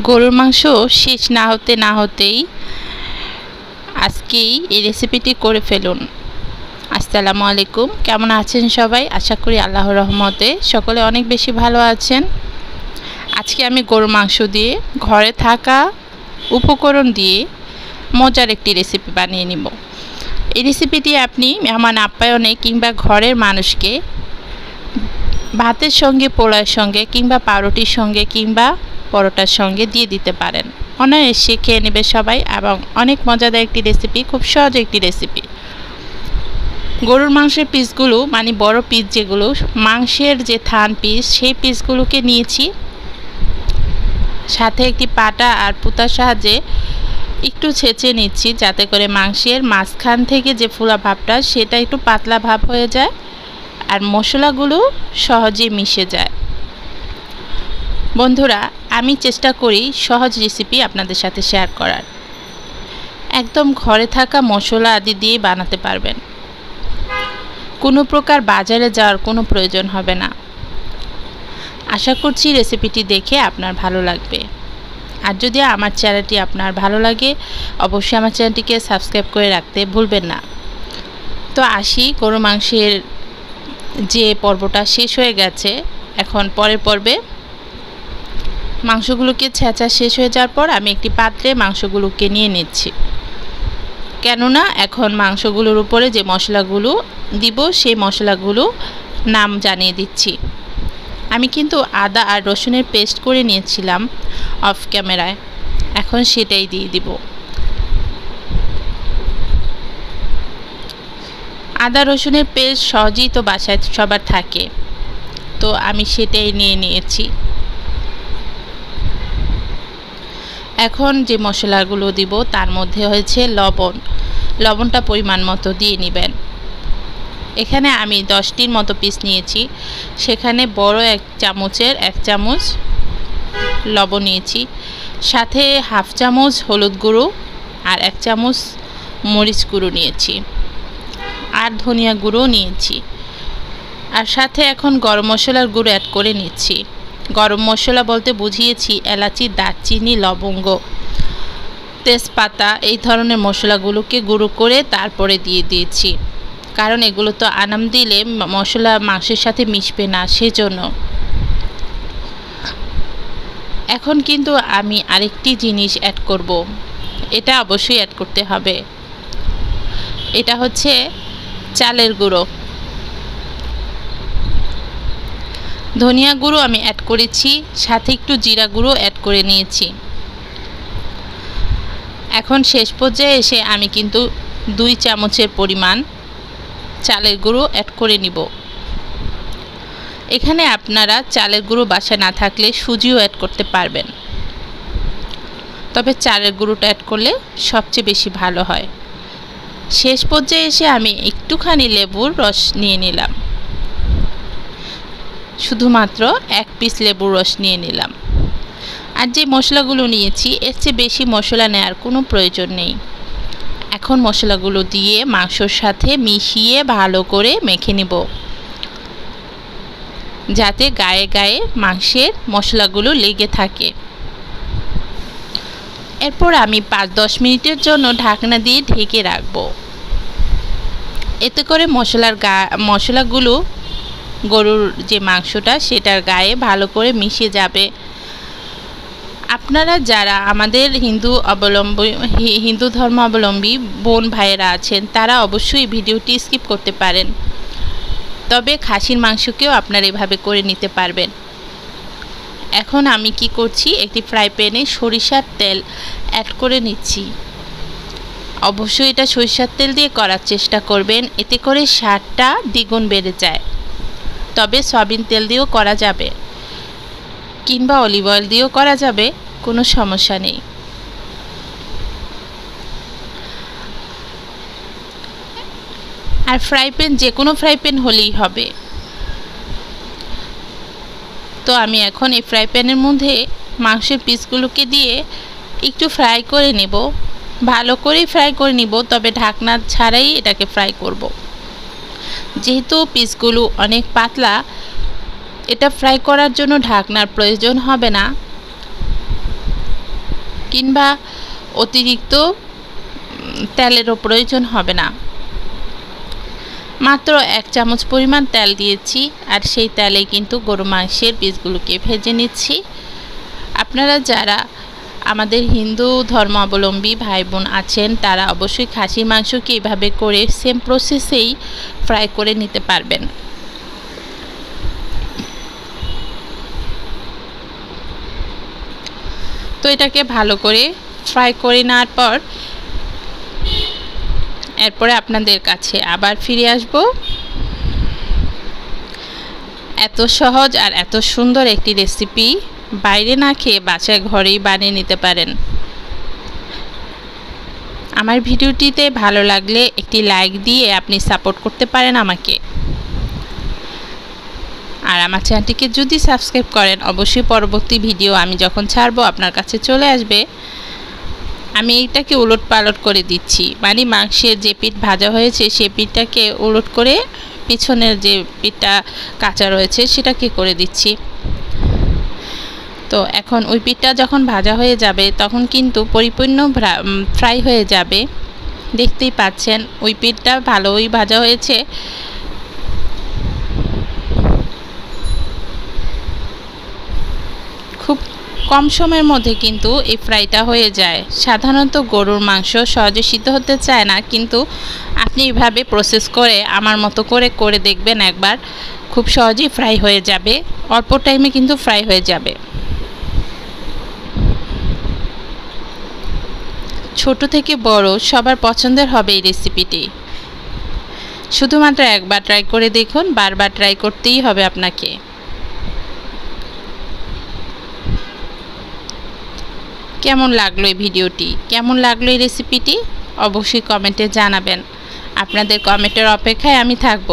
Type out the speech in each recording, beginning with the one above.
গরুর মাংস শেষ না হতে না হতেই আজকেই এই রেসিপিটি করে ফেলুন। আসসালামু আলাইকুম, কেমন আছেন সবাই? আশা করি আল্লাহর রহমতে সকলে অনেক বেশি ভালো আছেন। আজকে আমি গরুর মাংস দিয়ে ঘরে থাকা উপকরণ দিয়ে মজার একটি রেসিপি বানিয়ে নিব। এই রেসিপিটি আপনি মেহমান আপ্যায়নে কিংবা ঘরের মানুষকে ভাতের সঙ্গে, পোলাওয়ের সঙ্গে কিংবা পাউরুটির সঙ্গে কিংবা পরোটার সঙ্গে দিয়ে দিতে পারেন। অনায়াসে খেয়ে নেবে সবাই এবং অনেক মজাদার একটি রেসিপি, খুব সহজ একটি রেসিপি। গরুর মাংসের পিসগুলো মানে বড় পিস যেগুলো, মাংসের যে থান পিস সেই পিসগুলোকে নিয়েছি। সাথে একটি পাটা আর পুতার সাহায্যে একটু ছেঁচে নিচ্ছি, যাতে করে মাংসের মাঝখান থেকে যে ফোলা ভাবটা সেটা একটু পাতলা ভাব হয়ে যায় আর মশলাগুলো সহজে মিশে যায়। বন্ধুরা, আমি চেষ্টা করি সহজ রেসিপি আপনাদের সাথে শেয়ার করার। একদম ঘরে থাকা মশলা আদি দিয়ে বানাতে পারবেন। কোনো প্রকার বাজারে যাওয়ার কোনো প্রয়োজন হবে না। আশা করছি রেসিপিটি দেখে আপনার ভালো লাগবে। আর যদি আমার চ্যানেলটি আপনার ভালো লাগে, অবশ্যই আমার চ্যানেলটিকে সাবস্ক্রাইব করে রাখতে ভুলবেন না। তো আসি, গরু মাংসের যে পর্বটা শেষ হয়ে গেছে, এখন পরের পর্বে মাংসগুলোকে ছেঁচা শেষ হয়ে যাওয়ার পর আমি একটি পাত্রে মাংসগুলোকে নিয়ে নিচ্ছি। কেননা এখন মাংসগুলোর উপরে যে মশলাগুলো দিব সেই মশলাগুলো নাম জানিয়ে দিচ্ছি। আমি কিন্তু আদা আর রসুনের পেস্ট করে নিয়েছিলাম অফ ক্যামেরায়, এখন সেটাই দিয়ে দিব। আদা রসুনের পেস্ট সহজেই তো বাসায় সবার থাকে, তো আমি সেটাই নিয়ে নিয়েছি। এখন যে মশলাগুলো দিব তার মধ্যে হয়েছে লবণটা পরিমাণ মতো দিয়ে নেবেন। এখানে আমি 10টির মতো পিস নিয়েছি, সেখানে বড় এক চামচের 1 চামচ লবণ নিয়েছি, সাথে হাফ চামচ হলুদ গুঁড়ো আর 1 চামচ মরিচ গুঁড়ো নিয়েছি আর ধনিয়া গুঁড়ো নিয়েছি। আর সাথে এখন গরম মশলার গুঁড়ো অ্যাড করে নিচ্ছি। গরম মশলা বলতে বুঝিয়েছি এলাচি, দারচিনি, লবঙ্গ, তেজপাতা, এই ধরনের মশলাগুলোকে গুঁড়ো করে তারপরে দিয়ে দিয়েছি, কারণ এগুলো তো আনাম দিলে মশলা মাংসের সাথে মিশবে না, সেজন্য। এখন কিন্তু আমি আরেকটি জিনিস অ্যাড করব, এটা অবশ্যই অ্যাড করতে হবে। এটা হচ্ছে চালের গুঁড়ো। ধনিয়া গুঁড়ো আমি অ্যাড করেছি, সাথে একটু জিরা গুঁড়ো অ্যাড করে নিয়েছি। এখন শেষ পর্যায়ে এসে আমি কিন্তু 2 চামচের পরিমাণ চালের গুঁড়ো অ্যাড করে নিব। এখানে আপনারা চালের গুঁড়ো বাসায় না থাকলে সুজিও অ্যাড করতে পারবেন, তবে চালের গুঁড়োটা অ্যাড করলে সবচেয়ে বেশি ভালো হয়। শেষ পর্যায়ে এসে আমি একটুখানি লেবুর রস নিয়ে নিলাম, শুধুমাত্র 1 পিস লেবুর রস নিয়ে নিলাম। আর যে মশলাগুলো নিয়েছি এর চেয়ে বেশি মশলা নেওয়ার কোনো প্রয়োজন নেই। এখন মশলাগুলো দিয়ে মাংসর সাথে মিশিয়ে ভালো করে মেখে নিব, যাতে গায়ে গায়ে মাংসের মশলাগুলো লেগে থাকে। এরপর আমি 5-10 মিনিটের জন্য ঢাকনা দিয়ে ঢেকে রাখবো। এতে করে মশলাগুলো গরুর যে মাংসটা সেটার গায়ে ভালো করে মিশে যাবে। আপনারা যারা আমাদের হিন্দু ধর্মাবলম্বী বোন ভাইয়েরা আছেন, তারা অবশ্যই ভিডিওটি স্কিপ করতে পারেন, তবে খাসির মাংসকেও আপনারা এভাবে করে নিতে পারবেন। এখন আমি কি করছি, একটি ফ্রাই প্যানে সরিষার তেল অ্যাড করে নিচ্ছি। অবশ্যই এটা সরিষার তেল দিয়ে করার চেষ্টা করবেন, এতে করে স্বাদটা দ্বিগুণ বেড়ে যায়। তবে সয়াবিন তেল দিয়েও করা যাবে কিংবা অলিভ অয়েল দিয়েও করা যাবে, কোনো সমস্যা নেই। আর ফ্রাই প্যান যে কোনো ফ্রাই প্যান হলেই হবে। তো আমি এখন এই ফ্রাই প্যানের মধ্যে মাংসের পিসগুলোকে দিয়ে একটু ফ্রাই করে নেব, ভালো করে ফ্রাই করে নিব, তবে ঢাকনা ছাড়াই এটাকে ফ্রাই করব। যেহেতু পিসগুলো অনেক পাতলা, এটা ফ্রাই করার জন্য ঢাকনার প্রয়োজন হবে না। কিংবা অতিরিক্ত তেলেরও প্রয়োজন হবে না। মাত্র 1 চামচ পরিমাণ তেল দিয়েছি, আর সেই তেলে কিন্তু গরু মাংসের পিসগুলোকে ভেজে নিচ্ছি। আপনারা যারা আমাদের হিন্দু ধর্মাবলম্বী ভাই বোন আছেন, তারা অবশ্যই খাসির মাংসকে এইভাবে করে সেম প্রসেসেই ফ্রাই করে নিতে পারবেন। তো এটাকে ভালো করে ফ্রাই করে নেওয়ার পর এরপরে আপনাদের কাছে আবার ফিরে আসব। এত সহজ আর এত সুন্দর একটি রেসিপি বাইরে না খেয়ে বাসায় ঘরেই বানিয়ে নিতে পারেন। আমার ভিডিওটিতে ভালো লাগলে একটি লাইক দিয়ে আপনি সাপোর্ট করতে পারেন আমাকে। আর আমার চ্যানেলটিকে যদি সাবস্ক্রাইব করেন, অবশ্যই পরবর্তী ভিডিও আমি যখন ছাড়বো আপনার কাছে চলে আসবে। আমি এইটাকে উলট পালট করে দিচ্ছি, মানে মাংসের যে পিঠ ভাজা হয়েছে সেই পিঠটাকে উলট করে পিছনের যে পিঠটা কাঁচা রয়েছে সেটাকে করে দিচ্ছি। তো এখন ওই পিঠটা যখন ভাজা হয়ে যাবে তখন কিন্তু পরিপূর্ণ ফ্রাই হয়ে যাবে। দেখতেই পাচ্ছেন ওই পিঠটা ভালোই ভাজা হয়েছে। খুব কম সময়ের মধ্যে কিন্তু এই ফ্রাইটা হয়ে যায়। সাধারণত গরুর মাংস সহজে সিদ্ধ হতে চায় না, কিন্তু আপনি এইভাবে প্রসেস করে আমার মতো করে দেখবেন একবার, খুব সহজেই ফ্রাই হয়ে যাবে। অল্প টাইমে কিন্তু ফ্রাই হয়ে যাবে। ছোট থেকে বড় সবার পছন্দের হবে এই রেসিপিটি। শুধুমাত্র একবার ট্রাই করে দেখুন, বারবার ট্রাই করতেই হবে আপনাকে। কেমন লাগলো এই ভিডিওটি, কেমন লাগলো এই রেসিপিটি অবশ্যই কমেন্টে জানাবেন। আপনাদের কমেন্টের অপেক্ষায় আমি থাকব।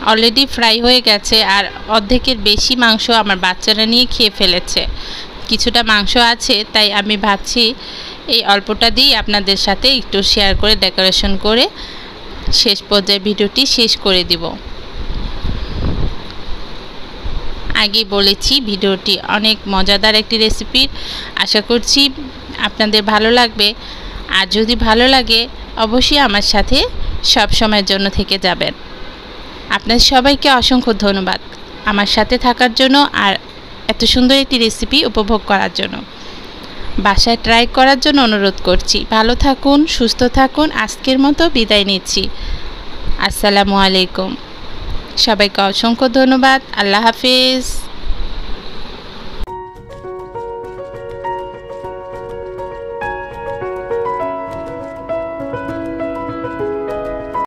অলরেডি ফ্রাই হয়ে গেছে, আর অর্ধেকের বেশি মাংস আমার বাচ্চারা নিয়ে খেয়ে ফেলেছে। কিছুটা মাংস আছে, তাই আমি ভাবছি এই অল্পটা দিয়েই আপনাদের সাথে একটু শেয়ার করে ডেকোরেশন করে শেষ পর্যায়ে ভিডিওটি শেষ করে দিব। আগেই বলেছি ভিডিওটি অনেক মজাদার একটি রেসিপি, আশা করছি আপনাদের ভালো লাগবে। আর যদি ভালো লাগে অবশ্যই আমার সাথে সব সময়ের জন্য থেকে যাবেন। আপনাদের সবাইকে অসংখ্য ধন্যবাদ আমার সাথে থাকার জন্য আর এত সুন্দর একটি রেসিপি উপভোগ করার জন্য। বাসায় ট্রাই করার জন্য অনুরোধ করছি। ভালো থাকুন, সুস্থ থাকুন। আজকের মতো বিদায় নিচ্ছি। আসসালামু আলাইকুম। সবাইকে অসংখ্য ধন্যবাদ। আল্লাহ হাফেজ।